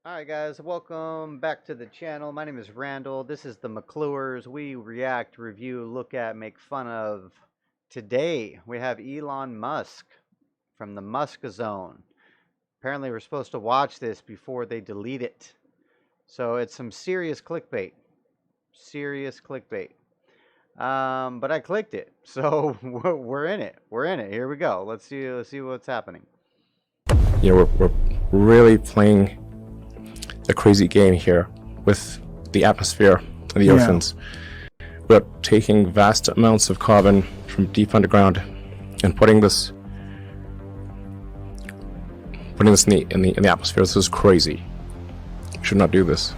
Alright guys, welcome back to the channel. My name is Randall. This is the McClures. We react, review, look at, make fun of. Today we have Elon Musk from the Musk Zone. Apparently we're supposed to watch this before they delete it. So it's some serious clickbait. Serious clickbait. But I clicked it. So we're in it. We're in it. Here we go. Let's see what's happening. Yeah, we're really playing a crazy game here with the atmosphere and the oceans. We're taking vast amounts of carbon from deep underground and putting this in the atmosphere. This is crazy. We should not do this.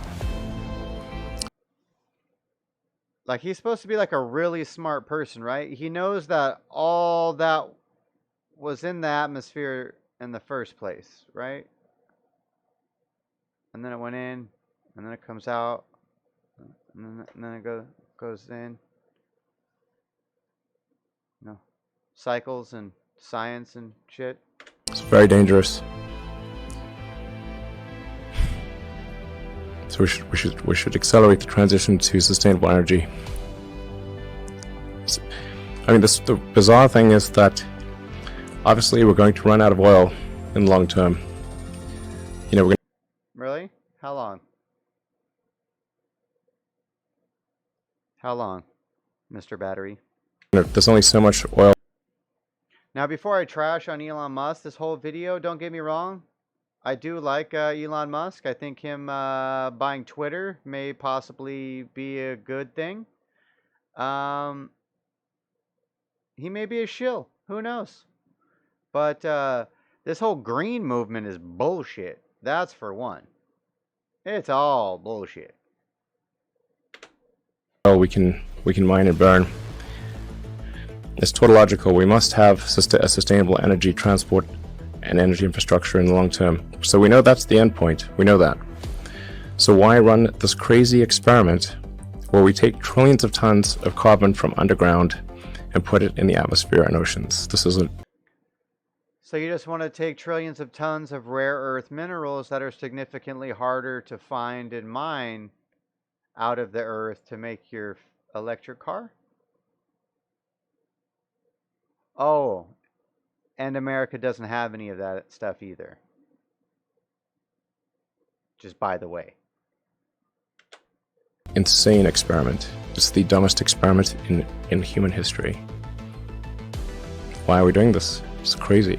Like, he's supposed to be like a really smart person, right? He knows that all that was in the atmosphere in the first place, right? And then it went in, and then it comes out, and then it goes in. You know, cycles and science and shit. It's very dangerous. So we should accelerate the transition to sustainable energy. I mean, the bizarre thing is that obviously we're going to run out of oil in the long term. You know, we're going. Really? How long? How long, Mr. Battery? There's only so much oil. Now, before I trash on Elon Musk this whole video, don't get me wrong. I do like Elon Musk. I think him buying Twitter may possibly be a good thing. He may be a shill. Who knows? But this whole green movement is bullshit. That's for one. It's all bullshit. We can mine and burn. It's tautological. We must have a sustainable energy transport and energy infrastructure in the long term. So we know that's the end point. We know that. So why run this crazy experiment where we take trillions of tons of carbon from underground and put it in the atmosphere and oceans? This isn't. So you just want to take trillions of tons of rare earth minerals that are significantly harder to find and mine out of the earth to make your electric car? Oh, and America doesn't have any of that stuff either. Just by the way. Insane experiment. It's the dumbest experiment in human history. Why are we doing this? It's crazy.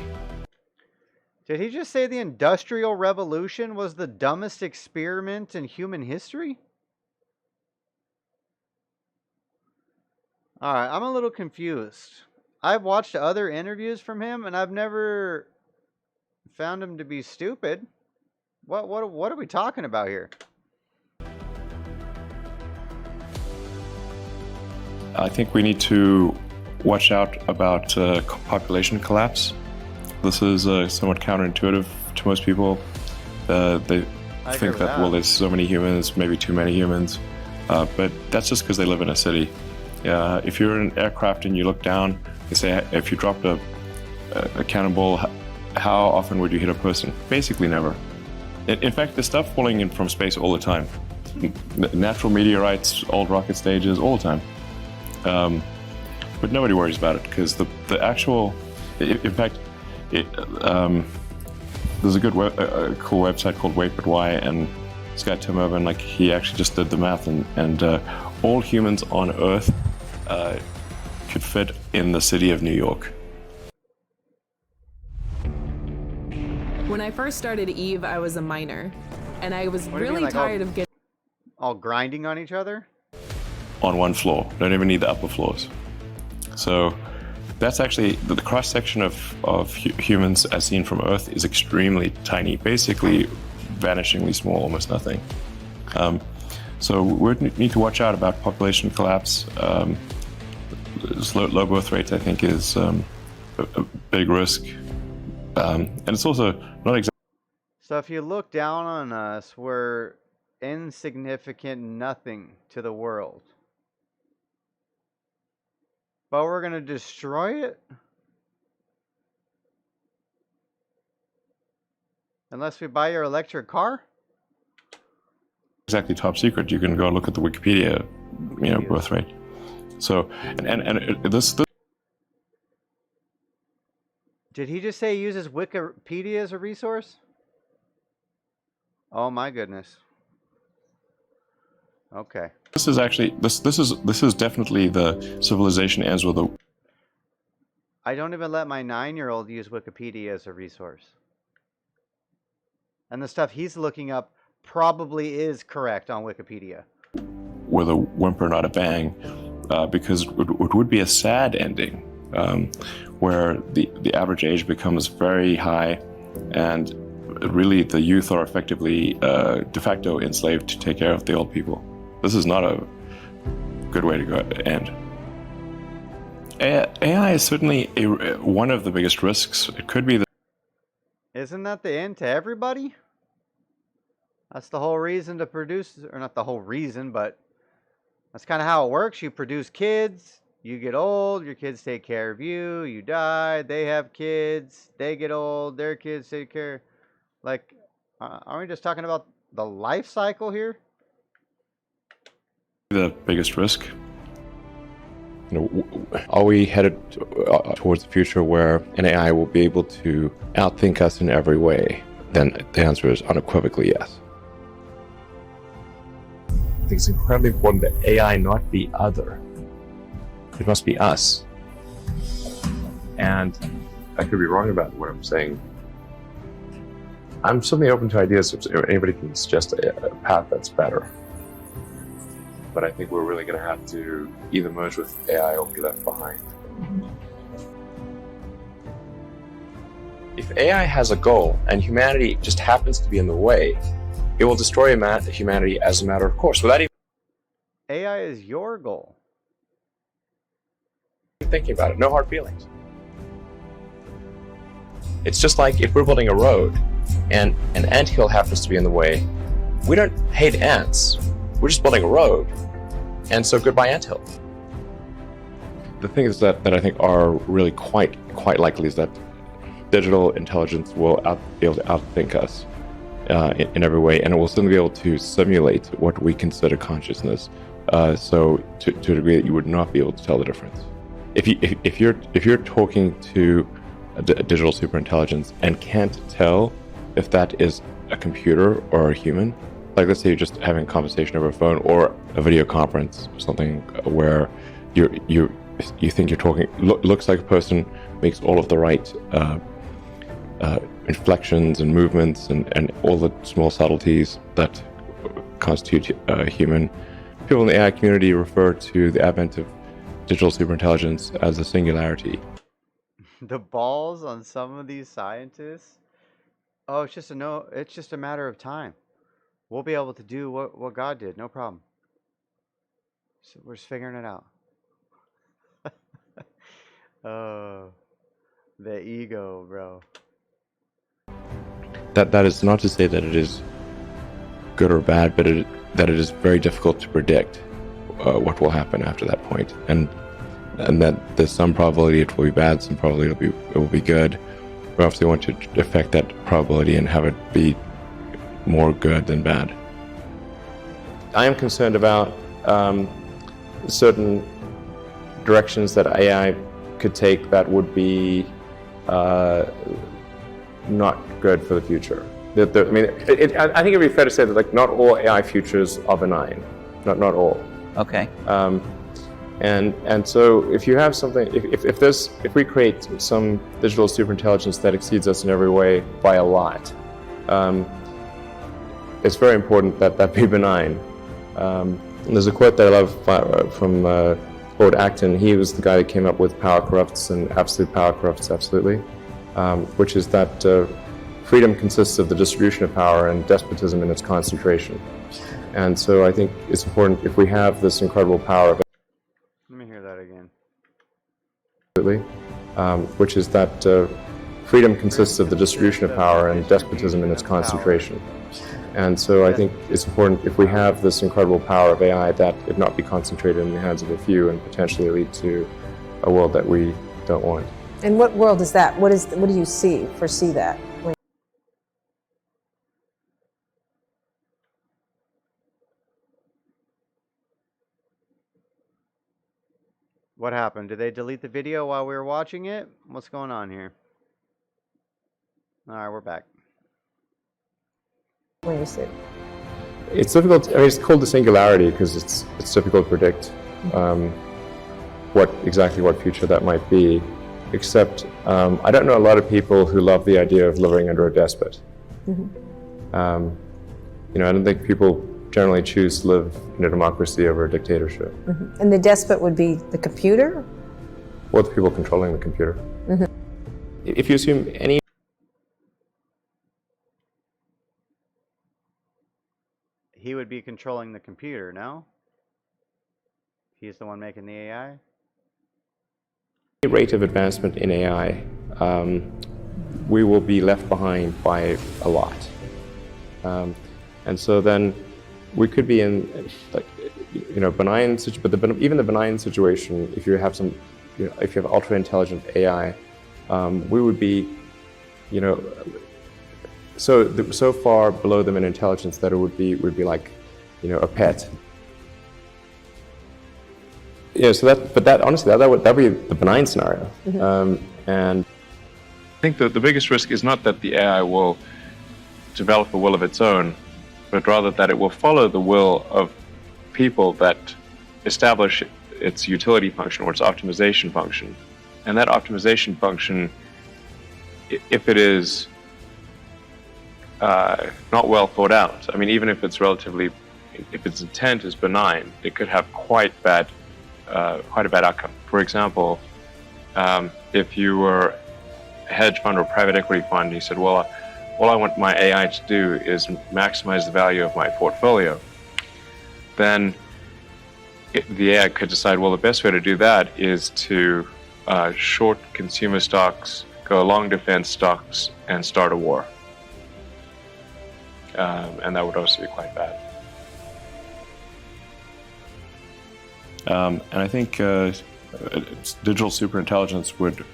Did he just say the Industrial Revolution was the dumbest experiment in human history? Alright, I'm a little confused. I've watched other interviews from him, and I've never found him to be stupid. What are we talking about here? I think we need to watch out about population collapse. This is somewhat counterintuitive to most people. They think that, well, there's so many humans, maybe too many humans, but that's just because they live in a city. If you're in an aircraft and you look down, they say if you dropped a cannonball, how often would you hit a person? Basically never. In fact, there's stuff falling in from space all the time. Natural meteorites, old rocket stages, all the time. But nobody worries about it because the actual, in fact, there's a good cool website called Wait But Why, and this guy Tim Urban, like, he actually just did the math, and all humans on Earth could fit in the city of New York. When I first started Eve, I was a miner, and I was really tired of getting all grinding on each other? On one floor. Don't even need the upper floors. So that's actually the cross section of humans as seen from Earth is extremely tiny, basically vanishingly small, almost nothing. So we need to watch out about population collapse. Low birth rates, I think, is a big risk. And it's also not exactly. So if you look down on us, we're insignificant nothing to the world. But we're going to destroy it? Unless we buy your electric car? exactly top secret. You can go look at the Wikipedia, birth rate. So, and this. Did he just say he uses Wikipedia as a resource? Oh my goodness. Okay. This is actually this is definitely the civilization ends with a. I don't even let my 9-year-old use Wikipedia as a resource. And the stuff he's looking up probably is correct on Wikipedia. With a whimper, not a bang, because it would be a sad ending, where the average age becomes very high, and really the youth are effectively de facto enslaved to take care of the old people. This is not a good way to end. AI is certainly one of the biggest risks. It could be Isn't that the end to everybody? That's the whole reason to produce, or not the whole reason, but that's kind of how it works. You produce kids, you get old, your kids take care of you, you die, they have kids, they get old, their kids take care. Like, aren't we just talking about the life cycle here? The biggest risk. Are we headed towards the future where an AI will be able to outthink us in every way? Then the answer is unequivocally yes. I think it's incredibly important that AI not be other. It must be us. And I could be wrong about what I'm saying. I'm certainly open to ideas if anybody can suggest a path that's better. But I think we're really going to have to either merge with AI or be left behind. If AI has a goal and humanity just happens to be in the way, it will destroy humanity as a matter of course, without even AI is your goal. thinking about it. No hard feelings. It's just like if we're building a road and an anthill happens to be in the way, we don't hate ants. We're just building a road. And so goodbye anthill. The things that I think are really quite likely is that digital intelligence will be able to outthink us in every way, and it will still be able to simulate what we consider consciousness. So to a degree that you would not be able to tell the difference. If you're talking to a digital superintelligence and can't tell if that is a computer or a human, like let's say you're just having a conversation over a phone or a video conference or something where you think you're talking, looks like a person, makes all of the right inflections and movements and all the small subtleties that constitute human. People in the AI community refer to the advent of digital superintelligence as a singularity. The balls on some of these scientists. Oh, it's just a matter of time. We'll be able to do what God did, no problem. So we're just figuring it out. Oh, the ego, bro. That is not to say that it is good or bad, but that it is very difficult to predict what will happen after that point, and that there's some probability it will be bad, some probability it will be good. We obviously want to affect that probability and have it be more good than bad. I am concerned about certain directions that AI could take that would be not good for the future. I think it'd be fair to say that like not all AI futures are benign, not all. Okay. And so if you have something, if we create some digital superintelligence that exceeds us in every way by a lot, it's very important that that be benign. There's a quote that I love from Lord Acton. He was the guy that came up with power corrupts and absolute power corrupts absolutely, which is that freedom consists of the distribution of power and despotism in its concentration. And so I think it's important if we have this incredible power of Let me hear that again. which is that freedom consists of the distribution of power and despotism in its concentration. And so I think it's important if we have this incredible power of AI that it not be concentrated in the hands of a few and potentially lead to a world that we don't want. And what world is that? What do you foresee that? What happened? Did they delete the video while we were watching it? What's going on here? All right, we're back. When you see it. It's difficult. I mean, it's called the singularity because it's difficult to predict what future that might be. Except I don't know a lot of people who love the idea of living under a despot. I don't think people generally choose to live in a democracy over a dictatorship. And the despot would be the computer? Or the people controlling the computer. If you assume any He would be controlling the computer, no? He's the one making the AI? rate of advancement in AI, we will be left behind by a lot. And so then we could be in, like, benign, but even the benign situation, if you have if you have ultra intelligent AI, we would be, so far below them in intelligence that it would be like, a pet. Yeah, so honestly, that would be the benign scenario. And I think that the biggest risk is not that the AI will develop a will of its own, but rather that it will follow the will of people that establish its utility function or its optimization function. And that optimization function, if it is not well thought out, I mean, even if if its intent is benign, it could have quite a bad outcome. For example, if you were a hedge fund or private equity fund, and you said, well, all I want my AI to do is maximize the value of my portfolio, then the AI could decide, well, the best way to do that is to short consumer stocks, go long defense stocks, and start a war. And that would also be quite bad. And I think digital superintelligence would.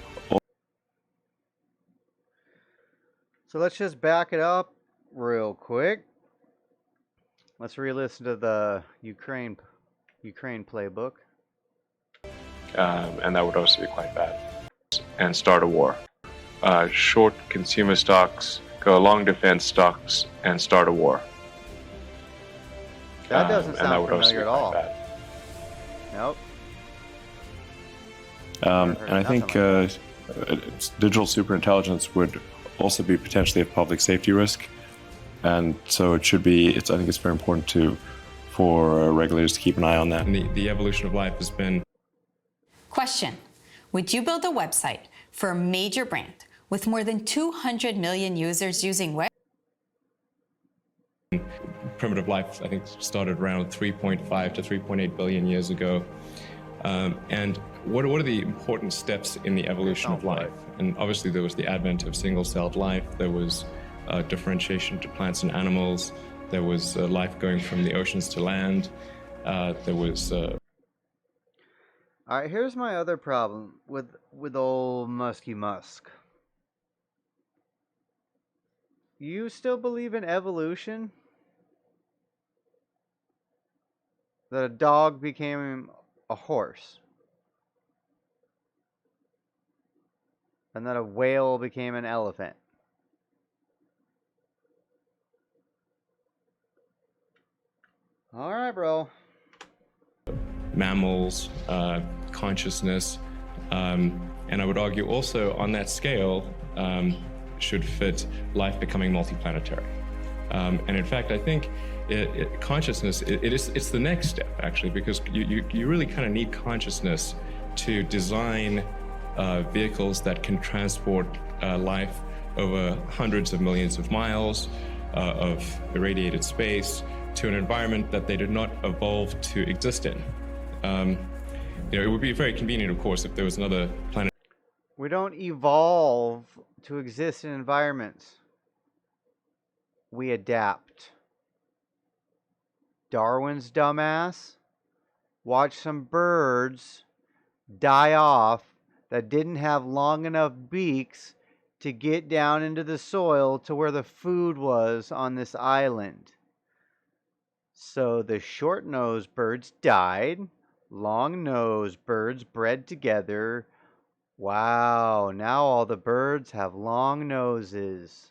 So let's just back it up real quick. Let's re-listen to the Ukraine playbook. And that would also be quite bad. And start a war. Short consumer stocks, go long defense stocks, and start a war. That doesn't sound familiar at all. Bad. Nope. And I think digital superintelligence would also be potentially a public safety risk, and so I think it's very important for regulators to keep an eye on that. And the evolution of life has been. Question: would you build a website for a major brand with more than 200 million users using web? Primitive life, I think, started around 3.5 to 3.8 billion years ago. And what are the important steps in the evolution of life? And obviously there was the advent of single-celled life, there was differentiation to plants and animals, there was life going from the oceans to land, there was... All right, here's my other problem with old Musky Musk. You still believe in evolution? That a dog became a horse? And that a whale became an elephant? All right, bro. Mammals, consciousness, and I would argue also on that scale should fit life becoming multiplanetary. And in fact, I think consciousness, it's the next step, actually, because you really kind of need consciousness to design vehicles that can transport life over hundreds of millions of miles of irradiated space to an environment that they did not evolve to exist in. It would be very convenient, of course, if there was another planet. We don't evolve to exist in environments. We adapt. Darwin's dumbass watched some birds die off that didn't have long enough beaks to get down into the soil to where the food was on this island. So the short-nosed birds died, Long nose, birds bred together. Wow, now all the birds have long noses.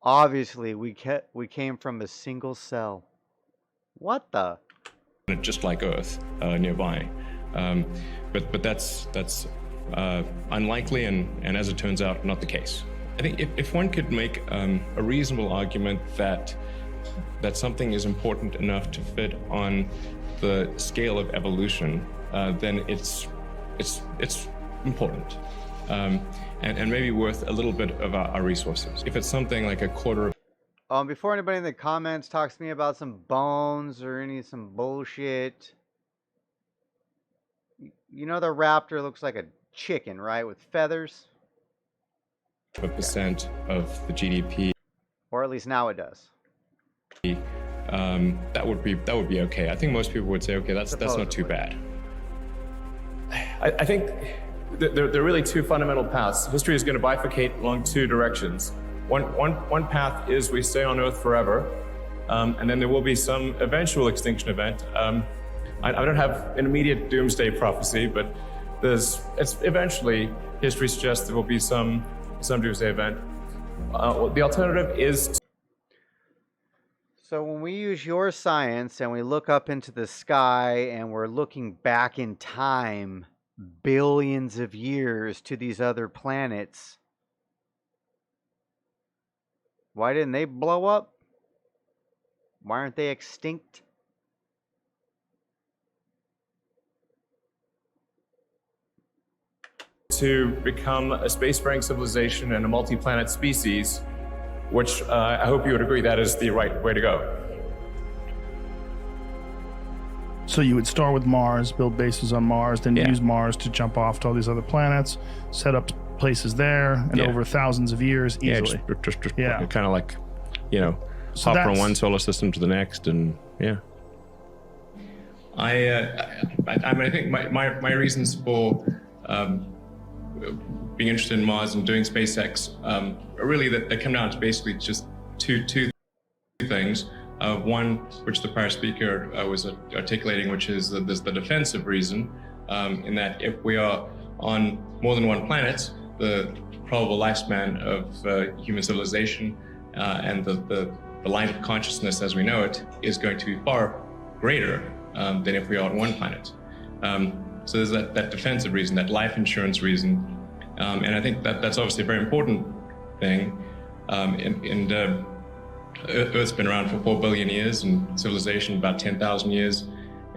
Obviously, we came from a single cell. What the? Just like Earth nearby. But that's unlikely, and as it turns out, not the case. I think if one could make a reasonable argument that something is important enough to fit on the scale of evolution, then it's important, and maybe worth a little bit of our resources. If it's something like a quarter of Before anybody in the comments talks to me about some bones or some bullshit, you know the raptor looks like a chicken, right, with feathers? a percent of the GDP, or at least now it does. that would be okay. I think most people would say, okay, that's not too bad. I think there are really two fundamental paths. History is going to bifurcate along two directions. One path is we stay on Earth forever, and then there will be some eventual extinction event. I don't have an immediate doomsday prophecy, but it's eventually, history suggests there will be some doomsday event. The alternative is. So when we use your science and we look up into the sky and we're looking back in time, billions of years to these other planets, why didn't they blow up? Why aren't they extinct? To become a spacefaring civilization and a multi-planet species, which I hope you would agree that is the right way to go. So you would start with Mars, build bases on Mars, then use Mars to jump off to all these other planets, set up places there, and over thousands of years easily. Just kind of like, So hop from that's- one solar system to the next, and I think my reasons for being interested in Mars and doing SpaceX are really that they come down to basically just two things. One, which the prior speaker was articulating, which is the defensive reason, in that if we are on more than one planet, the probable lifespan of human civilization and the line of consciousness as we know it is going to be far greater than if we are on one planet. So there's that defensive reason, that life insurance reason, and I think that's obviously a very important thing. Earth's been around for 4 billion years, and civilization about 10,000 years,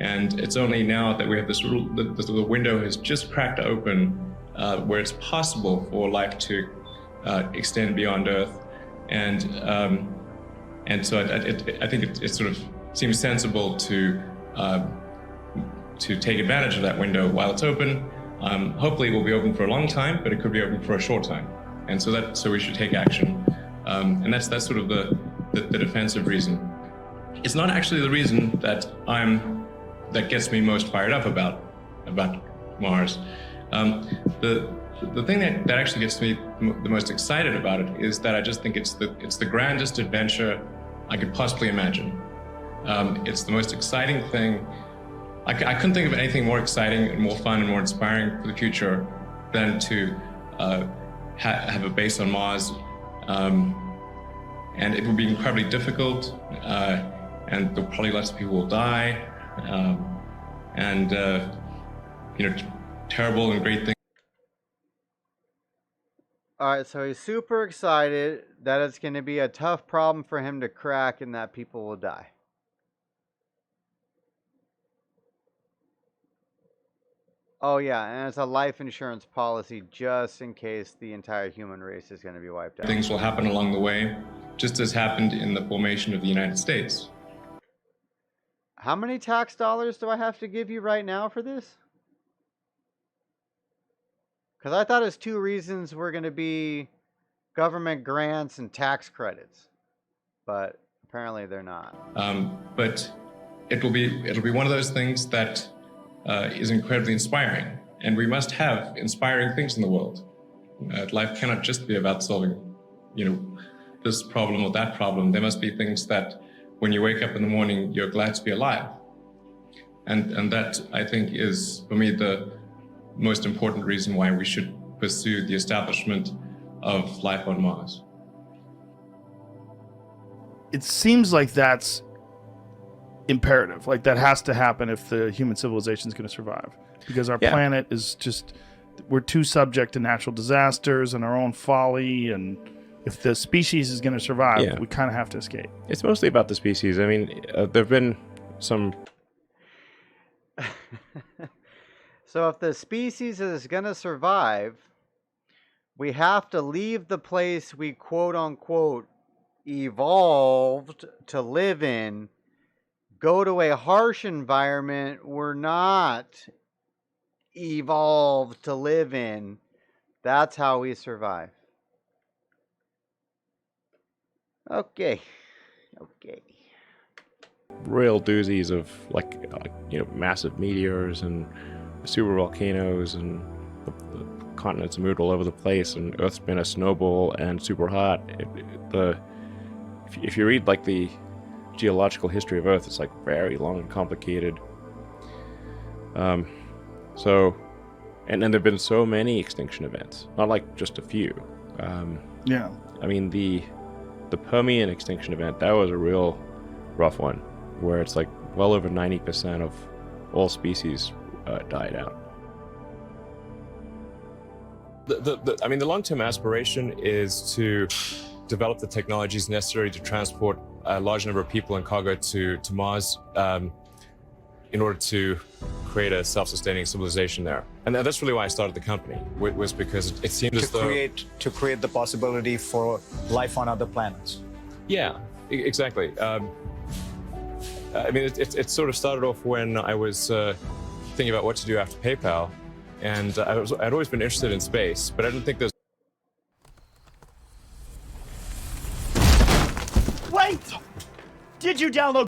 and it's only now that we have the window has just cracked open where it's possible for life to extend beyond Earth, and so I think it sort of seems sensible to take advantage of that window while it's open. Hopefully it will be open for a long time, but it could be open for a short time. And so we should take action. And that's sort of the defensive reason. It's not actually the reason that gets me most fired up about Mars. The thing that actually gets me the most excited about it is that I just think it's the grandest adventure I could possibly imagine. It's the most exciting thing. I couldn't think of anything more exciting and more fun and more inspiring for the future than to have a base on Mars. And it will be incredibly difficult, and there'll probably lots of people will die, and terrible and great things. All right, so he's super excited that it's going to be a tough problem for him to crack and that people will die. Oh yeah, and it's a life insurance policy just in case the entire human race is going to be wiped out. Things will happen along the way, just as happened in the formation of the United States. How many tax dollars do I have to give you right now for this? Because I thought his two reasons were going to be government grants and tax credits, but apparently they're not. But it'll be one of those things that is incredibly inspiring, and we must have inspiring things in the world. Life cannot just be about solving, this problem or that problem. There must be things that, when you wake up in the morning, you're glad to be alive. And that, I think, is, for me, the most important reason why we should pursue the establishment of life on Mars. It seems like that's imperative. Like that has to happen if the human civilization is going to survive, because our planet is just, we're too subject to natural disasters and our own folly, and if the species is going to survive, we kind of have to escape. It's mostly about the species. I mean, there have been some... So if the species is going to survive, we have to leave the place we quote-unquote evolved to live in, go to a harsh environment we're not evolved to live in. That's how we survive. Okay. Real doozies of massive meteors and super volcanoes, and the continents moved all over the place, and Earth's been a snowball and super hot. If you read like the geological history of Earth, it's like very long and complicated. And then there've been so many extinction events, not like just a few. I mean, the Permian extinction event, that was a real rough one, where it's like well over 90% of all species died out. I mean, the long-term aspiration is to develop the technologies necessary to transport a large number of people and cargo to Mars in order to create a self-sustaining civilization there. And that's really why I started the company, was because it seemed as though... To create the possibility for life on other planets. Yeah, exactly. I mean, it sort of started off when I was thinking about what to do after PayPal, and I'd always been interested in space, but I didn't think there's... Wait! Did you download...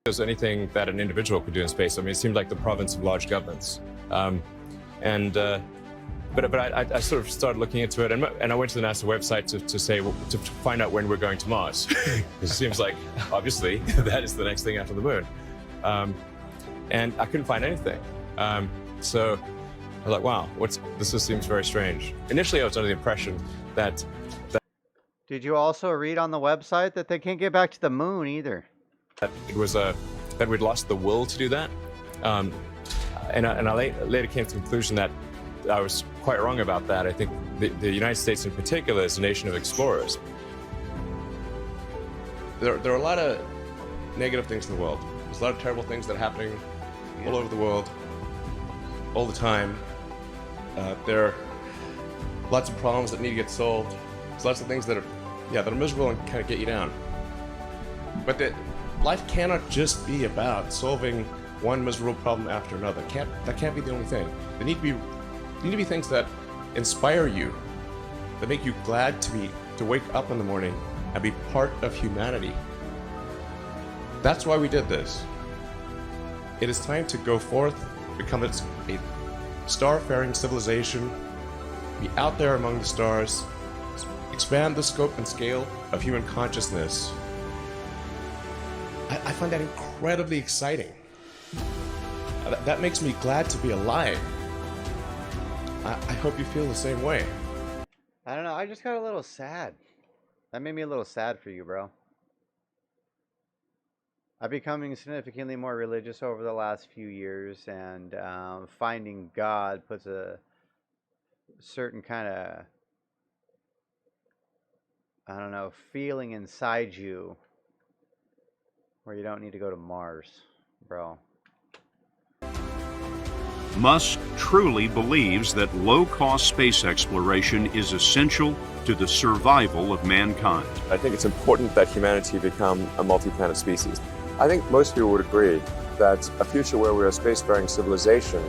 There's anything that an individual could do in space. I mean, it seemed like the province of large governments. But I sort of started looking into it, and I went to the NASA website to find out when we're going to Mars. It seems like, obviously, that is the next thing after the moon. And I couldn't find anything. So I was like, wow, this just seems very strange. Initially, I was under the impression that... Did you also read on the website that they can't get back to the moon either? That it was that we'd lost the will to do that. And I later came to the conclusion that I was quite wrong about that. I think the United States in particular is a nation of explorers. There are a lot of negative things in the world. There's a lot of terrible things that are happening all over the world, all the time. There are lots of problems that need to get solved. There's lots of things that are miserable and kind of get you down. But life cannot just be about solving one miserable problem after another. That can't be the only thing. There need to be things that inspire you, that make you glad to wake up in the morning and be part of humanity. That's why we did this. It is time to go forth, become a star-faring civilization, be out there among the stars, expand the scope and scale of human consciousness. I find that incredibly exciting. That makes me glad to be alive. I hope you feel the same way. I don't know, I just got a little sad. That made me a little sad for you, bro. I'm becoming significantly more religious over the last few years, and finding God puts a certain kind of, I don't know, feeling inside you where you don't need to go to Mars, bro. Musk truly believes that low-cost space exploration is essential to the survival of mankind. I think it's important that humanity become a multi-planet species. I think most people would agree that a future where we're a spacefaring civilization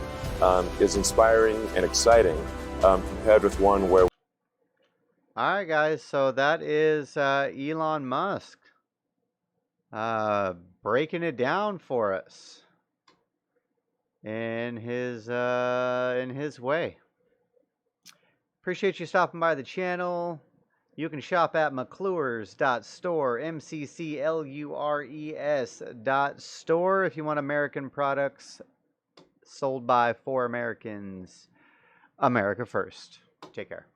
is inspiring and exciting compared with one where... Alright guys, so that is Elon Musk breaking it down for us in his way. Appreciate you stopping by the channel. You can shop at McClures.store, MCCLURES.store, if you want American products sold by for Americans. America first. Take care.